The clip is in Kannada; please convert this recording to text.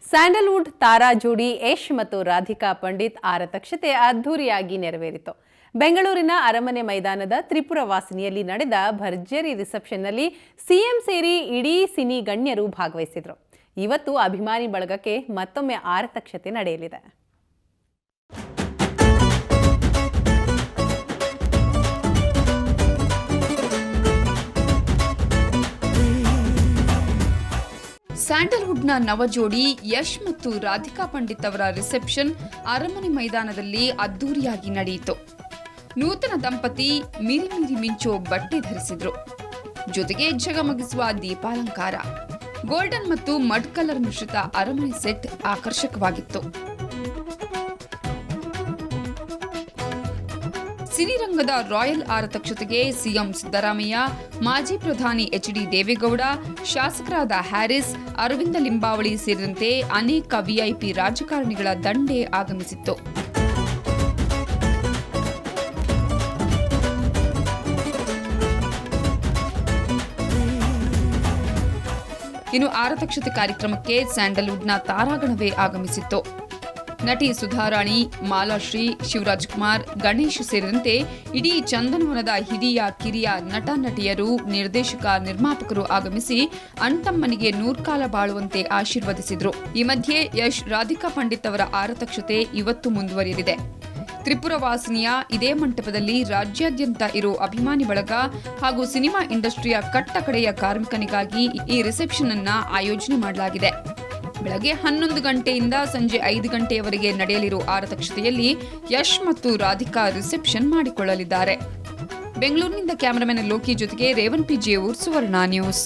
ಸ್ಯಾಂಡಲ್ವುಡ್ ತಾರಾ ಜೋಡಿ ಯಶ್ ಮತ್ತು ರಾಧಿಕಾ ಪಂಡಿತ್ ಆರತಕ್ಷತೆ ಅದ್ಧೂರಿಯಾಗಿ ನೆರವೇರಿತು. ಬೆಂಗಳೂರಿನ ಅರಮನೆ ಮೈದಾನದ ತ್ರಿಪುರ ವಾಸಿನಿಯಲ್ಲಿ ನಡೆದ ಭರ್ಜರಿ ರಿಸೆಪ್ಷನ್ನಲ್ಲಿ ಸಿಎಂ ಸೇರಿ ಇಡೀ ಸಿನಿ ಗಣ್ಯರು ಭಾಗವಹಿಸಿದರು. ಇವತ್ತು ಅಭಿಮಾನಿ ಬಳಗಕ್ಕೆ ಮತ್ತೊಮ್ಮೆ ಆರತಕ್ಷತೆ ನಡೆಯಲಿದೆ. ಸ್ಯಾಂಡಲ್ವುಡ್ನ ನವಜೋಡಿ ಯಶ್ ಮತ್ತು ರಾಧಿಕಾ ಪಂಡಿತ್ ಅವರ ರಿಸೆಪ್ಷನ್ ಅರಮನೆ ಮೈದಾನದಲ್ಲಿ ಅದ್ದೂರಿಯಾಗಿ ನಡೆಯಿತು. ನೂತನ ದಂಪತಿ ಮಿರಿ ಮಿಂಚೋ ಬಟ್ಟೆ ಧರಿಸಿದ್ರು. ಜೊತೆಗೆ ಝಗಮಗಿಸುವ ದೀಪಾಲಂಕಾರ, ಗೋಲ್ಡನ್ ಮತ್ತು ಮಡ್ ಕಲರ್ ಮಿಶ್ರಿತ ಅರಮನೆ ಸೆಟ್ ಆಕರ್ಷಕವಾಗಿತ್ತು. ಸಿನಿರಂಗದ ರಾಯಲ್ ಆರತಕ್ಷತೆಗೆ ಸಿಎಂ ಸಿದ್ದರಾಮಯ್ಯ, ಮಾಜಿ ಪ್ರಧಾನಿ ಎಚ್ಡಿ ದೇವೇಗೌಡ, ಶಾಸಕರಾದ ಹ್ಯಾರಿಸ್, ಅರವಿಂದ ಲಿಂಬಾವಳಿ ಸೇರಿದಂತೆ ಅನೇಕ ವಿಐಪಿ ರಾಜಕಾರಣಿಗಳ ದಂಡೇ ಆಗಮಿಸಿತ್ತು. ಇನ್ನು ಆರತಕ್ಷತೆ ಕಾರ್ಯಕ್ರಮಕ್ಕೆ ಸ್ಯಾಂಡಲ್ವುಡ್ನ ತಾರಾಗಣವೇ ಆಗಮಿಸಿತ್ತು. ನಟಿ ಸುಧಾರಾಣಿ, ಮಾಲಾಶ್ರೀ, ಶಿವರಾಜ್ ಕುಮಾರ್, ಗಣೇಶ್ ಸೇರಿದಂತೆ ಇಡೀ ಚಂದನವನದ ಹಿರಿಯ ಕಿರಿಯ ನಟ ನಟಿಯರು, ನಿರ್ದೇಶಕ, ನಿರ್ಮಾಪಕರು ಆಗಮಿಸಿ ಅಣ್ತಮ್ಮನಿಗೆ ನೂರ್ಕಾಲ ಬಾಳುವಂತೆ ಆಶೀರ್ವದಿಸಿದ್ರು. ಈ ಮಧ್ಯೆ ಯಶ್, ರಾಧಿಕಾ ಪಂಡಿತ್ ಅವರ ಆರತಕ್ಷತೆ ಇವತ್ತು ಮುಂದುವರಿಯಲಿದೆ. ತ್ರಿಪುರ ವಾಸಿನಿಯ ಇದೇ ಮಂಟಪದಲ್ಲಿ ರಾಜ್ಯಾದ್ಯಂತ ಇರೋ ಅಭಿಮಾನಿ ಬಳಗ ಹಾಗೂ ಸಿನಿಮಾ ಇಂಡಸ್ಟ್ರಿಯ ಕಟ್ಟಕಡೆಯ ಕಾರ್ಮಿಕನಿಗಾಗಿ ಈ ರಿಸೆಪ್ಷನ್ ಅನ್ನ ಆಯೋಜನೆ ಮಾಡಲಾಗಿದೆ. ಬೆಳಗ್ಗೆ 11 ಗಂಟೆಯಿಂದ ಸಂಜೆ 5 ಗಂಟೆಯವರೆಗೆ ನಡೆಯಲಿರುವ ಆರತಕ್ಷತೆಯಲ್ಲಿ ಯಶ್ ಮತ್ತು ರಾಧಿಕಾ ರಿಸೆಪ್ಷನ್ ಮಾಡಿಕೊಳ್ಳಲಿದ್ದಾರೆ. ಬೆಂಗಳೂರಿನಿಂದ ಕ್ಯಾಮರಾಮನ್ ಲೋಕಿ ಜೊತೆಗೆ ರೇವನ್ ಪಿ ಜೇವೂರ್, ಸುವರ್ಣ ನ್ಯೂಸ್.